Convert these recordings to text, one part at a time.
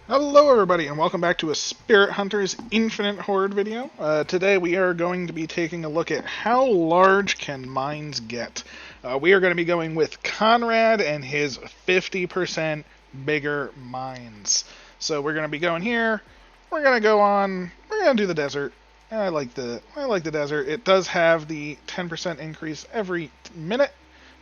Hello everybody and welcome back to a Spirit Hunters Infinite Horde video. Today we are going to be taking a look at how large can mines get. We are going to be going with Conrad and his 50% bigger mines. So we're going to be going here, we're going to we're going to do the desert. I like the desert. It does have the 10% increase every minute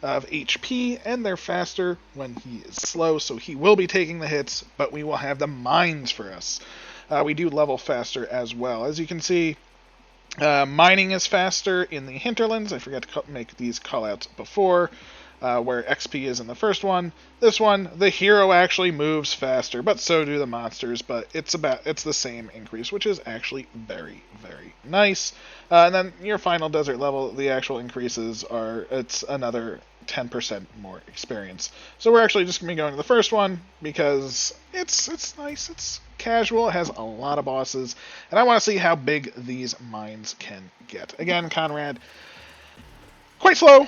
of HP, and they're faster when he is slow, so he will be taking the hits, but we will have the mines for us. We do level faster as well. As you can see, mining is faster in the hinterlands. I forgot to make these callouts before, where XP is in the first one. This one, the hero actually moves faster, but so do the monsters, but it's the same increase, which is actually very, very nice. And then your final desert level, the actual increases it's another 10% more experience. So we're actually just going to be going to the first one because it's nice, it's casual, it has a lot of bosses, and I want to see how big these mines can get. Again, Conrad, quite slow,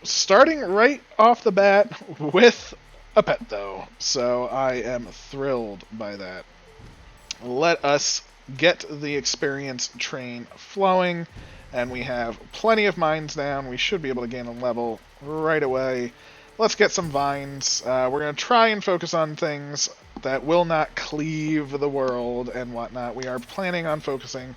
starting right off the bat with a pet though, so I am thrilled by that. Let us get the experience train flowing, and we have plenty of mines down. We should be able to gain a level right away. Let's get some vines. We're going to try and focus on things that will not cleave the world and whatnot. We are planning on focusing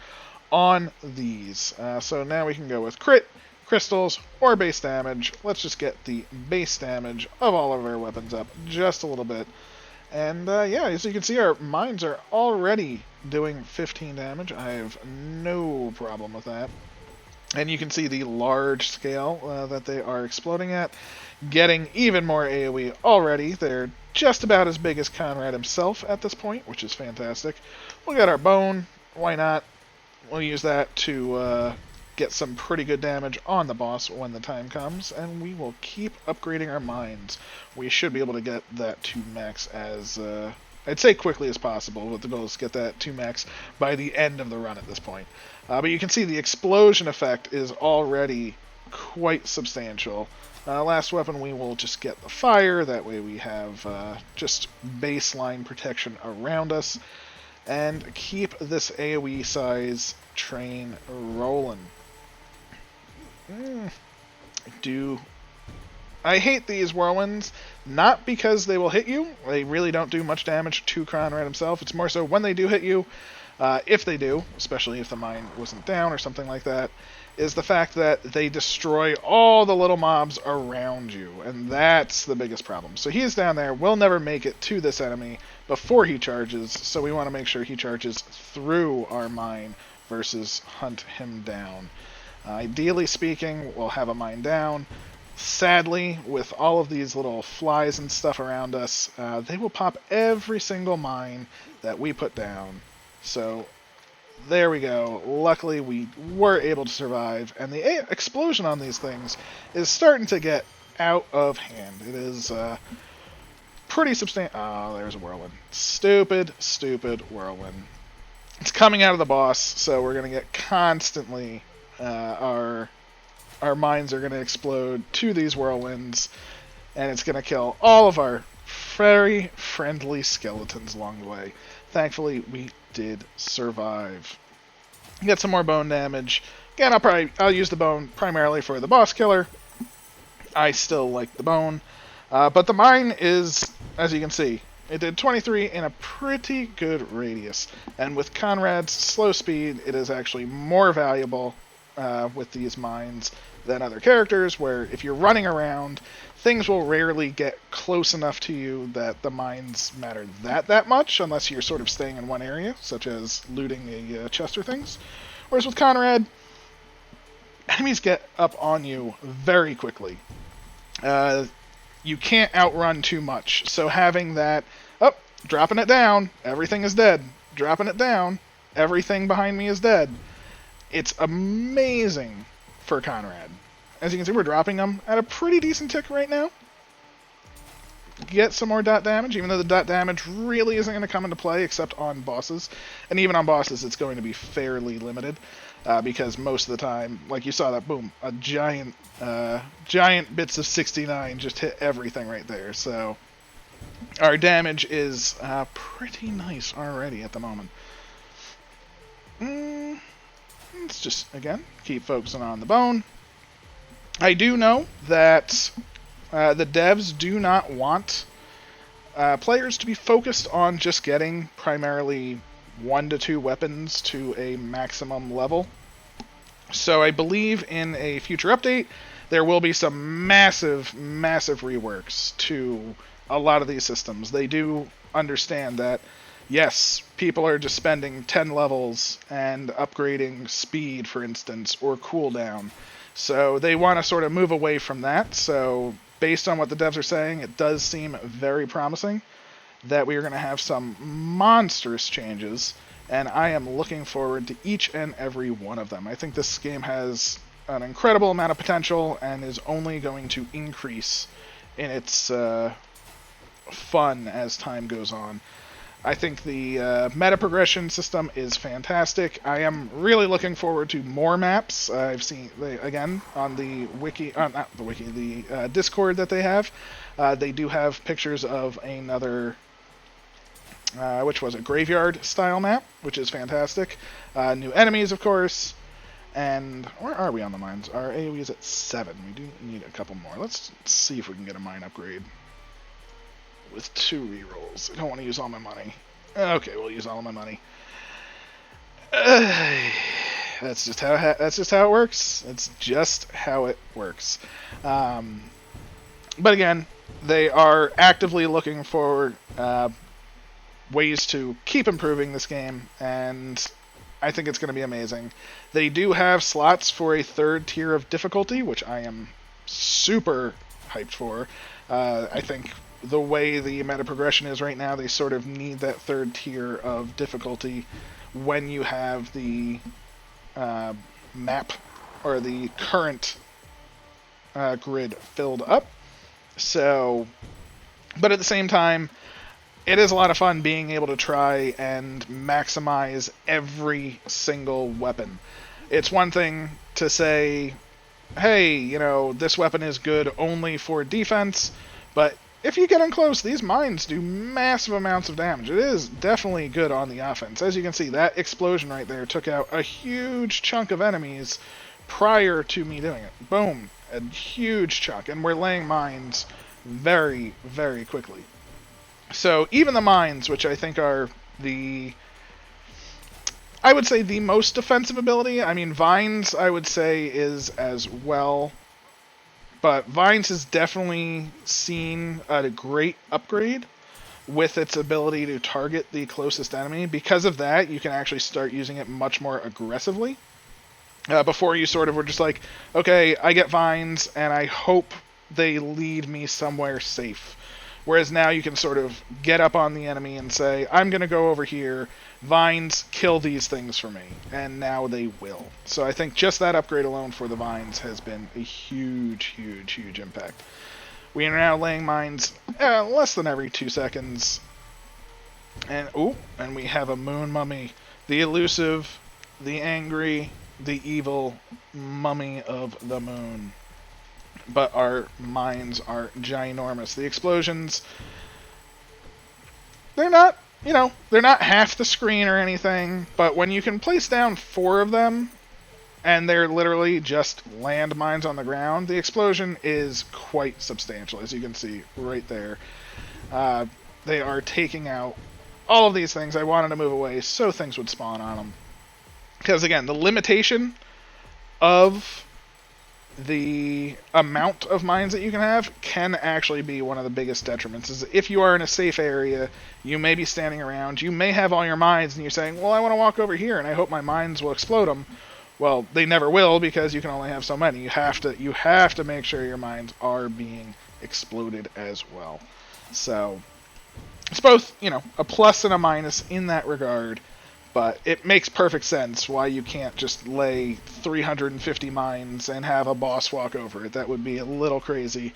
on these. So now we can go with crit, crystals, or base damage. Let's just get the base damage of all of our weapons up just a little bit. And yeah, as you can see, our mines are already doing 15 damage. I have no problem with that. And you can see the large scale that they are exploding at, getting even more AoE already. They're just about as big as Conrad himself at this point, which is fantastic. We'll get our bone. Why not? We'll use that to get some pretty good damage on the boss when the time comes, and we will keep upgrading our mines. We should be able to get that to max as, I'd say quickly as possible, but the goal is to get that to max by the end of the run at this point. But you can see the explosion effect is already quite substantial. Last weapon, we will just get the fire, that way we have just baseline protection around us, and keep this AoE size train rolling. I hate these whirlwinds, not because they will hit you. They really don't do much damage to Conrad himself. It's more so when they do hit you, if they do, especially if the mine wasn't down or something like that, is the fact that they destroy all the little mobs around you, and that's the biggest problem. So he's down there, we'll never make it to this enemy before he charges, so we want to make sure he charges through our mine versus hunt him down. Ideally speaking, we'll have a mine down. Sadly, with all of these little flies and stuff around us, they will pop every single mine that we put down. So there we go. Luckily, we were able to survive, and the explosion on these things is starting to get out of hand. It is pretty substantial. Oh, there's a whirlwind. Stupid, stupid whirlwind. It's coming out of the boss, so we're going to get constantly our mines are going to explode to these whirlwinds, and it's going to kill all of our very friendly skeletons along the way. Thankfully, we did survive. Get some more bone damage. Again, I'll use the bone primarily for the boss killer. I still like the bone, but the mine is, as you can see, it did 23 in a pretty good radius, and with Conrad's slow speed, it is actually more valuable with these mines than other characters, where if you're running around, things will rarely get close enough to you that the mines matter that much, unless you're sort of staying in one area, such as looting a chest or things. Whereas with Conrad, enemies get up on you very quickly. You can't outrun too much, so having that, dropping it down, everything is dead. Dropping it down, everything behind me is dead. It's amazing for Conrad. As you can see, we're dropping them at a pretty decent tick right now. Get some more dot damage, even though the dot damage really isn't going to come into play except on bosses. And even on bosses, it's going to be fairly limited, because most of the time, like you saw that, boom, a giant bits of 69 just hit everything right there. So Our damage is pretty nice already at the moment. Let's just, again, keep focusing on the bone. I do know that the devs do not want players to be focused on just getting primarily 1 to 2 weapons to a maximum level. So I believe in a future update there will be some massive, massive reworks to a lot of these systems. They do understand that, yes, people are just spending 10 levels and upgrading speed, for instance, or cooldown. So they want to sort of move away from that. So based on what the devs are saying, it does seem very promising that we are going to have some monstrous changes, and I am looking forward to each and every one of them. I think this game has an incredible amount of potential and is only going to increase in its fun as time goes on. I think the meta progression system is fantastic. I am really looking forward to more maps. I've seen, again, on the wiki, not the wiki, the Discord that they have, they do have pictures of another, which was a graveyard style map, which is fantastic. New enemies, of course. And where are we on the mines? Our AoE is at 7. We do need a couple more. Let's see if we can get a mine upgrade with 2 rerolls. I don't want to use all my money. Okay, we'll use all of my money. That's just how it works. It's just how it works. But again, they are actively looking for ways to keep improving this game, and I think it's going to be amazing. They do have slots for a 3rd tier of difficulty, which I am super hyped for. I think the way the meta progression is right now, they sort of need that 3rd tier of difficulty when you have the map or the current grid filled up. So, but at the same time, it is a lot of fun being able to try and maximize every single weapon. It's one thing to say, hey, you know, this weapon is good only for defense, but if you get in close, these mines do massive amounts of damage. It is definitely good on the offense. As you can see, that explosion right there took out a huge chunk of enemies prior to me doing it. Boom, a huge chunk, and we're laying mines very, very quickly. So even the mines, which I think are I would say the most defensive ability. I mean, Vines, I would say, is as well. But Vines has definitely seen a great upgrade with its ability to target the closest enemy. Because of that, you can actually start using it much more aggressively. Before you sort of were just like, okay, I get Vines, and I hope they lead me somewhere safe. Whereas now you can sort of get up on the enemy and say, I'm going to go over here, Vines, kill these things for me. And now they will. So I think just that upgrade alone for the Vines has been a huge, huge, huge impact. We are now laying mines less than every 2 seconds. And we have a moon mummy. The elusive, the angry, the evil mummy of the moon. But our mines are ginormous. The explosions, they're not, they're not half the screen or anything, but when you can place down 4 of them, and they're literally just landmines on the ground, the explosion is quite substantial, as you can see right there. They are taking out all of these things. I wanted to move away so things would spawn on them. Because, again, the limitation of the amount of mines that you can have can actually be one of the biggest detriments. Is if you are in a safe area, you may be standing around, you may have all your mines, and you're saying, well, I want to walk over here, and I hope my mines will explode them. Well, they never will, because you can only have so many. You have to make sure your mines are being exploded as well. So it's both, a plus and a minus in that regard. But it makes perfect sense why you can't just lay 350 mines and have a boss walk over it. That would be a little crazy,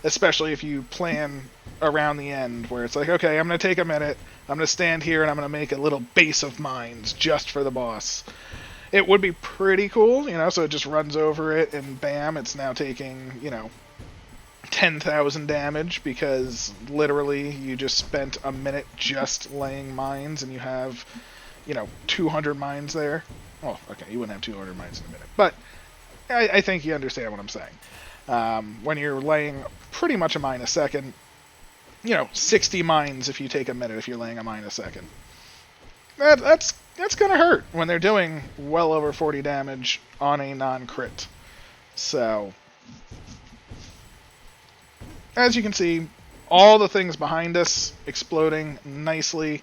especially if you plan around the end where it's like, okay, I'm going to take a minute, I'm going to stand here, and I'm going to make a little base of mines just for the boss. It would be pretty cool, so it just runs over it, and bam, it's now taking, 10,000 damage because literally you just spent a minute just laying mines and you have, 200 mines there. Oh, okay, you wouldn't have 200 mines in a minute, but I think you understand what I'm saying. When you're laying pretty much a mine a second, 60 mines if you take a minute if you're laying a mine a second. That's gonna hurt when they're doing well over 40 damage on a non-crit. So, as you can see, all the things behind us exploding nicely.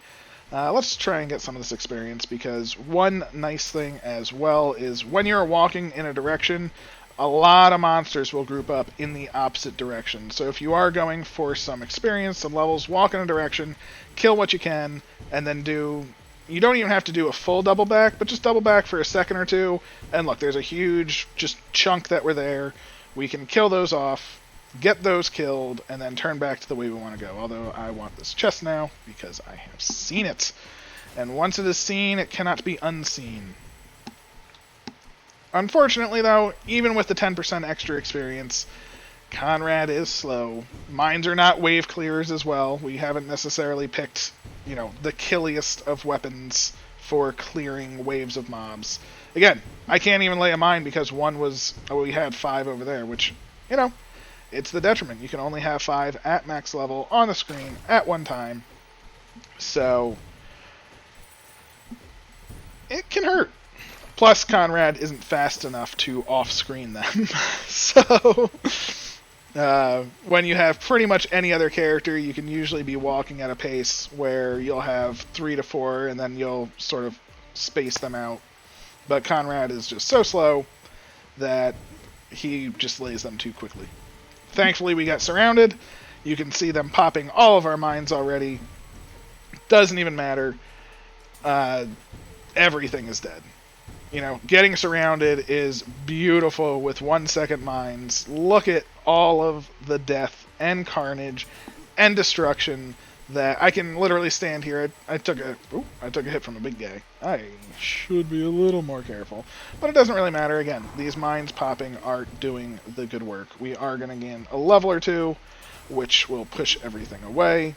Let's try and get some of this experience, because one nice thing as well is when you're walking in a direction, a lot of monsters will group up in the opposite direction. So if you are going for some experience, some levels, walk in a direction, kill what you can, and then you don't even have to do a full double back, but just double back for a second or two, and look, there's a huge just chunk that were there. We can kill those off, get those killed, and then turn back to the way we want to go. Although I want this chest now, because I have seen it. And once it is seen, it cannot be unseen. Unfortunately, though, even with the 10% extra experience, Conrad is slow. Mines are not wave clearers as well. We haven't necessarily picked, the killiest of weapons for clearing waves of mobs. Again, I can't even lay a mine because we had 5 over there, which, it's the detriment. You can only have 5 at max level on the screen at one time. So, it can hurt. Plus, Conrad isn't fast enough to off-screen them. So, when you have pretty much any other character, you can usually be walking at a pace where you'll have 3 to 4, and then you'll sort of space them out. But Conrad is just so slow that he just lays them too quickly. Thankfully, we got surrounded. You can see them popping all of our mines already. Doesn't even matter. Everything is dead. Getting surrounded is beautiful with 1 second mines. Look at all of the death and carnage and destruction that I can literally stand here. I took a hit from a big guy. I should be a little more careful. But it doesn't really matter. Again, these mines popping are doing the good work. We are going to gain a level or 2, which will push everything away.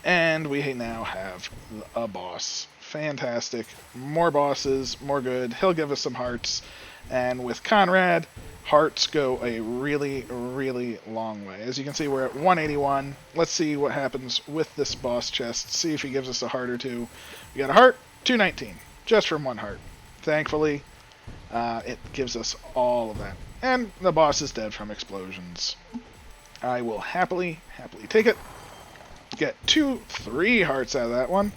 And we now have a boss. Fantastic. More bosses, more good. He'll give us some hearts. And with Conrad, hearts go a really, really long way. As you can see, we're at 181. Let's see what happens with this boss chest. See if he gives us a heart or 2. We got a heart, 219. Just from 1 heart. Thankfully, it gives us all of that. And the boss is dead from explosions. I will happily take it. Get 3 hearts out of that one.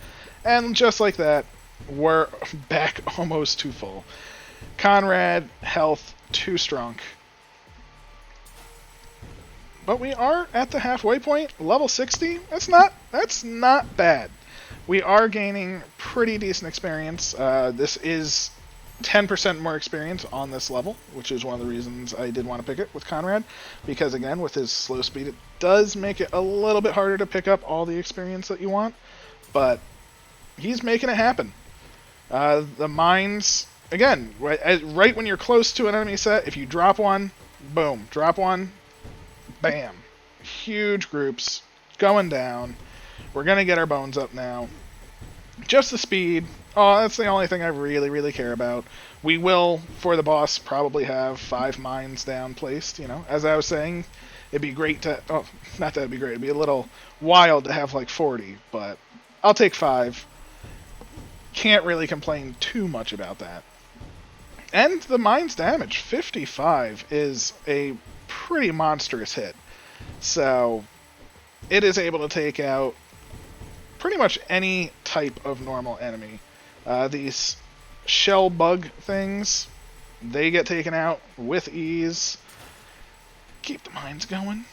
And just like that, we're back almost to full. Conrad, health, 2 strong. But we are at the halfway point, level 60. That's not bad. We are gaining pretty decent experience. This is 10% more experience on this level, which is one of the reasons I did want to pick it with Conrad, because again, with his slow speed, it does make it a little bit harder to pick up all the experience that you want, but he's making it happen. The mines, again, right when you're close to an enemy set, if you drop one, boom, drop one, bam. Huge groups going down. We're going to get our bones up now. Just the speed. Oh, that's the only thing I really, really care about. We will, for the boss, probably have 5 mines down placed, As I was saying, it'd be great to... Oh, not that it'd be great. It'd be a little wild to have like 40, but I'll take 5. Can't really complain too much about that. And the mine's damage, 55, is a pretty monstrous hit. So, it is able to take out pretty much any type of normal enemy. These shell bug things, they get taken out with ease. Keep the mines going.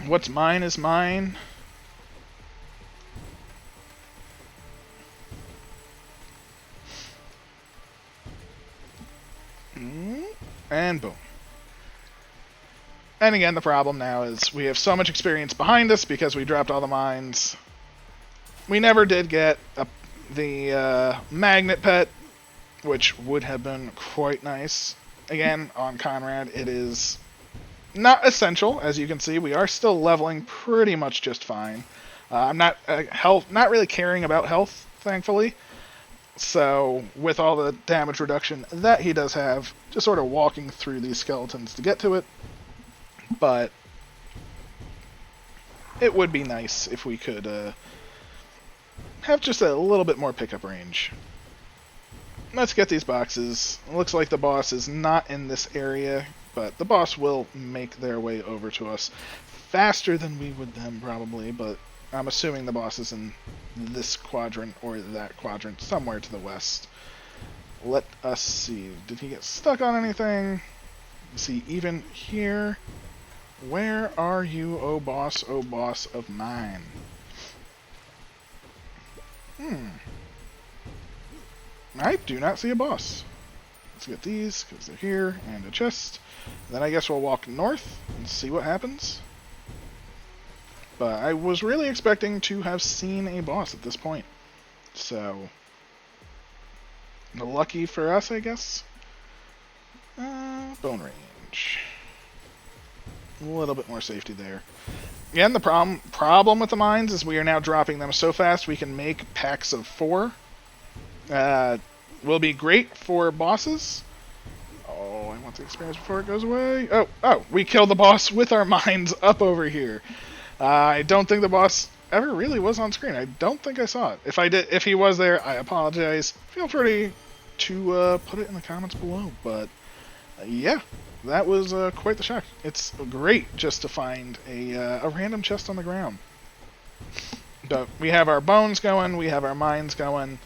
What's mine is mine. And boom. And again, the problem now is we have so much experience behind us because we dropped all the mines. We never did get the magnet pet, which would have been quite nice. Again, on Conrad, it is Not essential, as you can see. We are still leveling pretty much just fine. I'm not not really caring about health, thankfully. So, with all the damage reduction that he does have, just sort of walking through these skeletons to get to it. But it would be nice if we could have just a little bit more pickup range. Let's get these boxes. It looks like the boss is not in this area, but the boss will make their way over to us faster than we would them probably, but I'm assuming the boss is in this quadrant or that quadrant, somewhere to the west. Let us see. Did he get stuck on anything? See, even here. Where are you, oh boss of mine? I do not see a boss. Let's get these, because they're here, and a chest. Then I guess we'll walk north and see what happens. But I was really expecting to have seen a boss at this point. So, lucky for us, I guess. Bone range. A little bit more safety there. Again, the problem with the mines is we are now dropping them so fast we can make packs of 4. Will be great for bosses. Oh, I want the experience before it goes away. Oh, we killed the boss with our mines up over here. I don't think the boss ever really was on screen. I don't think I saw it. If he was there, I apologize. Feel free to put it in the comments below. But yeah, that was quite the shock. It's great just to find a random chest on the ground. But we have our bones going. We have our mines going.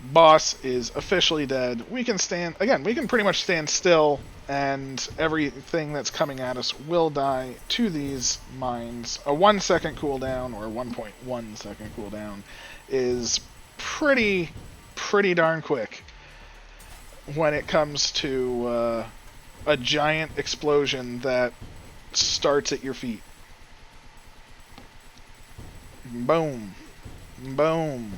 Boss is officially dead. We can pretty much stand still, and everything that's coming at us will die to these mines. A 1 second cooldown, or 1.1 second cooldown, is pretty darn quick when it comes to a giant explosion that starts at your feet. Boom. Boom.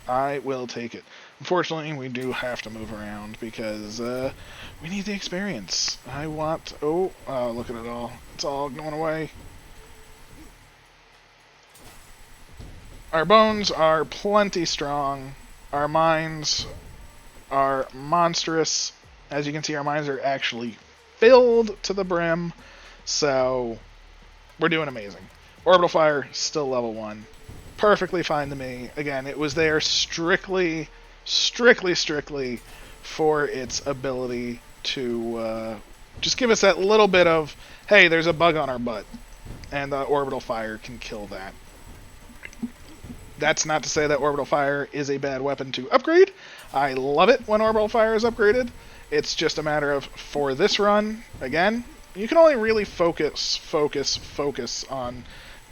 I will take it. Unfortunately, we do have to move around because we need the experience. I want... Oh, look at it all. It's all going away. Our bones are plenty strong. Our mines are monstrous. As you can see, our mines are actually filled to the brim. So, we're doing amazing. Orbital Fire, still level 1. Perfectly fine to me. Again, it was there strictly for its ability to just give us that little bit of, hey, there's a bug on our butt, and the Orbital Fire can kill that. That's not to say that Orbital Fire is a bad weapon to upgrade. I love it when Orbital Fire is upgraded. It's just a matter of, for this run, again, you can only really focus on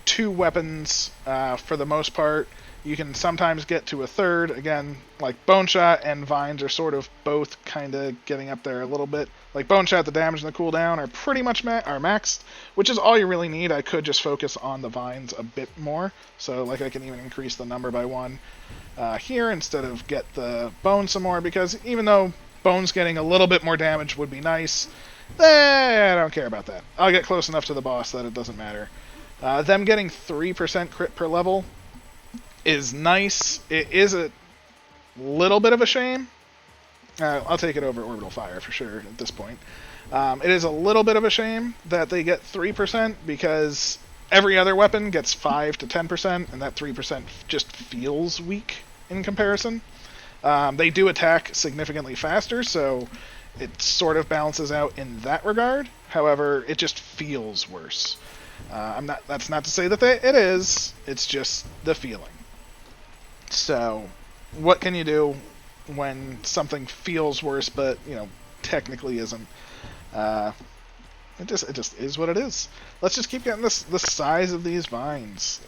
2 weapons for the most part. You can sometimes get to a third. Again, like Bone Shot and Vines are sort of both kind of getting up there a little bit. Like Bone Shot, the damage and the cooldown are pretty much maxed, which is all you really need. I could just focus on the Vines a bit more. So like I can even increase the number by 1 here instead of get the Bone some more, because even though Bone's getting a little bit more damage would be nice, I don't care about that. I'll get close enough to the boss that it doesn't matter. Them getting 3% crit per level is nice. It is a little bit of a shame. I'll take it over Orbital Fire for sure at this point. It is a little bit of a shame that they get 3% because every other weapon gets 5 to 10%, and that 3% just feels weak in comparison. They do attack significantly faster, so it sort of balances out in that regard. However, it just feels worse. That's not to say that it is. It's just the feeling. So, what can you do when something feels worse, but technically isn't? It just is what it is. Let's just keep getting the size of these vines.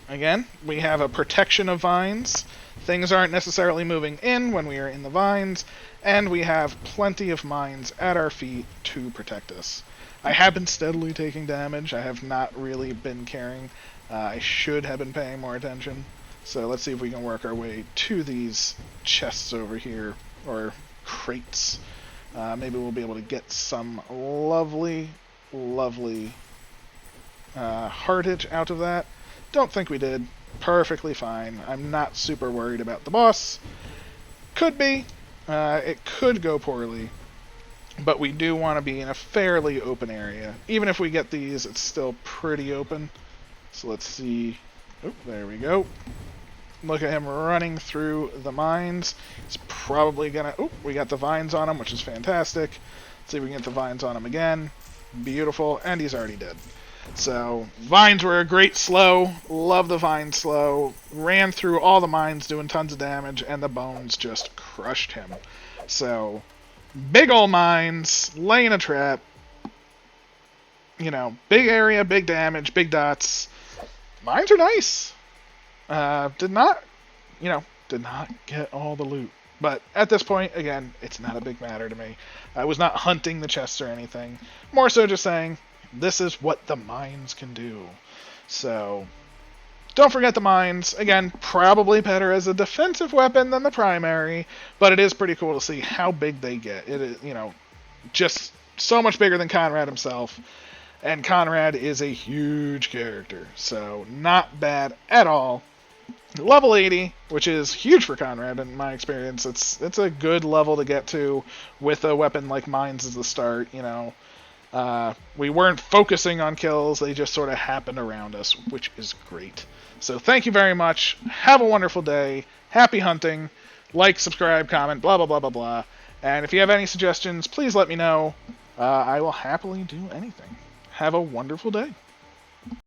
Again, we have a protection of vines. Things aren't necessarily moving in when we are in the vines, and we have plenty of mines at our feet to protect us. I have been steadily taking damage. I have not really been caring. I should have been paying more attention. So let's see if we can work our way to these chests over here, or crates. Maybe we'll be able to get some lovely, lovely heartage out of that. Don't think we did. Perfectly fine. I'm not super worried about the boss. Could be. It could go poorly. But we do want to be in a fairly open area. Even if we get these, it's still pretty open. So let's see. Oh, there we go. Look at him running through the mines. He's probably gonna... Oh, we got the vines on him, which is fantastic. Let's see if we can get the vines on him again. Beautiful. And he's already dead. So, vines were a great slow. Love the vine slow. Ran through all the mines doing tons of damage, and the bones just crushed him. So, big ol' mines, laying a trap. You know, big area, big damage, big dots. Mines are nice. Did not get all the loot. But at this point, again, it's not a big matter to me. I was not hunting the chests or anything. More so just saying, this is what the mines can do. So, don't forget the mines. Again, probably better as a defensive weapon than the primary, but it is pretty cool to see how big they get. It is, just so much bigger than Conrad himself. And Conrad is a huge character, so not bad at all. Level 80, which is huge for Conrad in my experience. It's a good level to get to with a weapon like mines as the start, We weren't focusing on kills, they just sort of happened around us, which is great. So thank you very much, have a wonderful day, happy hunting, like, subscribe, comment, blah blah blah blah blah. And if you have any suggestions, please let me know. I will happily do anything. Have a wonderful day.